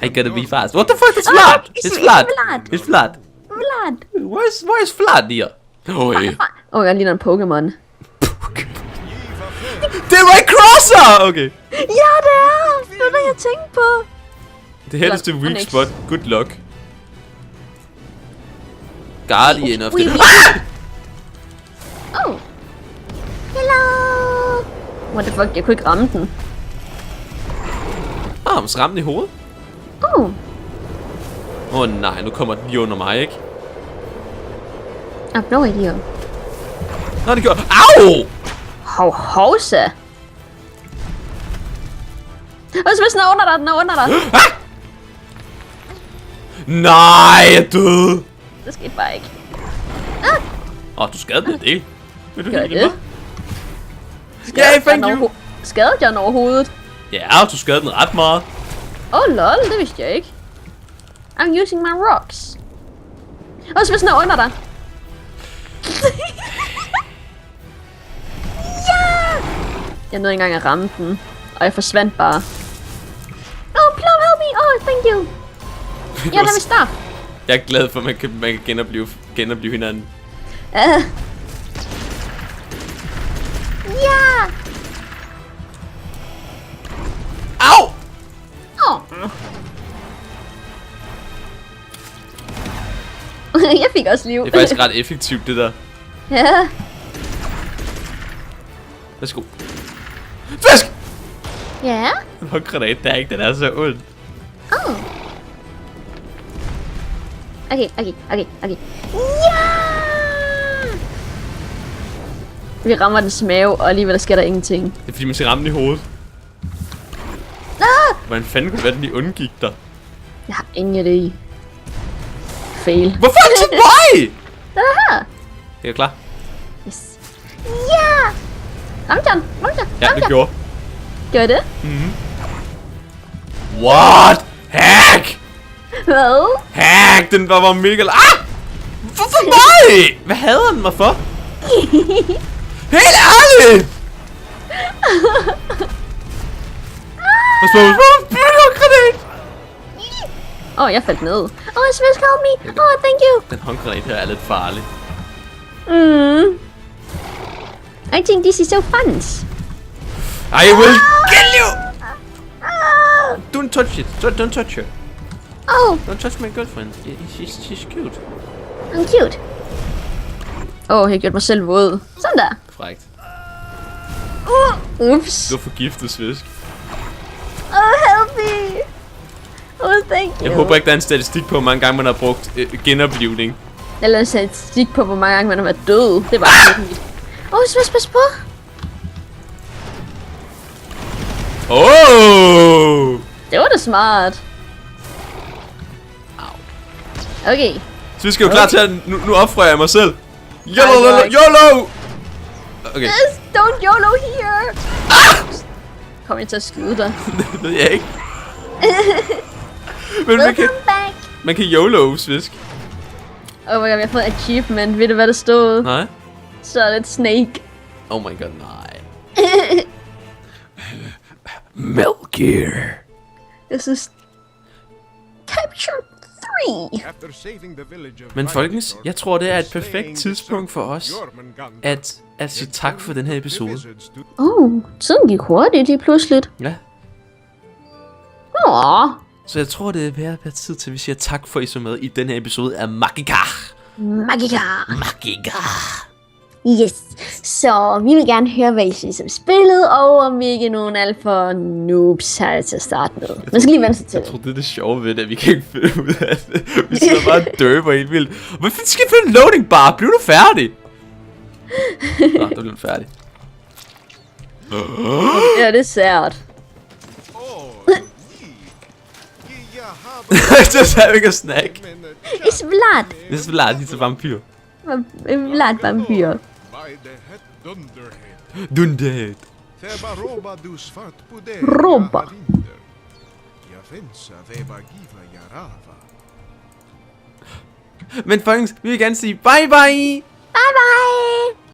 I gotta be fast. What the fuck? It's flat. It's flat. It's flat. Vlad. Why is flat here? Jeg ligner en Pokémon. Det er Rayquaza! Okay. Ja, det er! Det var det, jeg tænkte på. Det her er det weak spot. Good luck. Guardian of the... Oh. Hello. What the fuck? Jeg kunne ikke ramme den. Man skal ramme den i hovedet. Nej, nu kommer den lige under mig, ikke? I have no idea. Nå, det gjorde... Au! Hovsa. Og så den er under dig, den er under dig. Nej, jeg døde. Det skete bare ikke. Du skadede mig en del. Vil du Gør hjælpe det? mig? Yeah, thank you. Skadede jeg den overhovedet? Ja, du skadede den ret meget. Oh lol, det vidste jeg ikke. I'm using my rocks. Og så er under dig. Ja! Jeg nåede ikke engang at ramme den. Og jeg forsvandt bare. Oh, Plum, help me! Oh, thank you! Ja, der vil stop. Jeg er glad for, at man kan genopleve hinanden. Ja! Au! Oh. Jeg fik også liv. Det er faktisk ret effektivt, det der. Ja. Værsgo. Fisk! Ja? En håndgranat, der er ikke, den er så ond. Oh. Okay. Ja! Vi rammer dens mave, og alligevel sker der ingenting. Det er fordi, man skal ramme den i hovedet. Ah! Hvordan fanden kunne det være, den lige undgik dig? Jeg har ingen idé. Fail. Hvorfor er det til mig? Der er her. Jeg er klar. Yes. Ja! Ramte han? Ja, det gjorde. Gør det? What? Hack! Hvad? Hack! Den var mega... Ah! Hvorfor mig? Hvad hader den mig for? Helt ærligt! Hvad spørger du? Granat! Jeg faldt ned. Svensk, help me! Thank you! Den håndgranat her er lidt farlig. I think this is so fun. I will kill you! Don't touch it. Don't touch her. Oh, Don't touch my girlfriend. She's cute. I'm cute. Jeg har gjort mig selv våd. Sådan der. Frækt. Ups. Du har forgiftet svisk. Help me. Thank you. Jeg håber ikke, der er en statistik på, hvor mange gange man har brugt genoplivning. Eller en statistik på, hvor mange gange man har været død. Det var ikke mit. Svensk, pas på. Det var da smart. Okay. Svisk er jo klar til at... Nu opfrøjer jeg mig selv. YOLO! Okay. Yes, don't YOLO here. Kom jeg til at skyde dig. Det ved jeg ikke. Men man kan YOLO, Svisk. Oh my god, jeg har fået achievement. Ved du, hvad der stod? Nej. Solid Snake. Oh my god, nej. Melgear. This is Capture 3. After saving the village of Men folkens, Valdemort, jeg tror, det er et slaying perfekt the tidspunkt for os Jormungandr, at sige tak for den her episode. the wizards to Tiden gik hurtigt lige pludseligt. Ja. Så jeg tror, det er ved at være tid til, at vi siger tak for, at I så med i den her episode af Magika. Magika. Magika. Yes. Så vi vil gerne høre, hvad I synes om spillet, og om vi ikke er nogen alt for noobs her til at starte med. Man skal lige vende sig til Jeg tror, det er det sjove ved det, at vi kan ikke finde ud af det. Vi sidder bare og døber helt vildt. Hvorfor skal jeg finde en loading bar? Bliv nu færdig. Nå, der blev den færdig. Ja, det er sært. Just having a snack. It's Vlad. Det er Vlad, he's a vampyr. Vlad vampyr. by the head Dunderhead. Dunderhead. Thebaroba du svart puder. Roba. Jafensa veva giva jarava. Men folkens, vi vil gerne sige bye bye. Bye bye.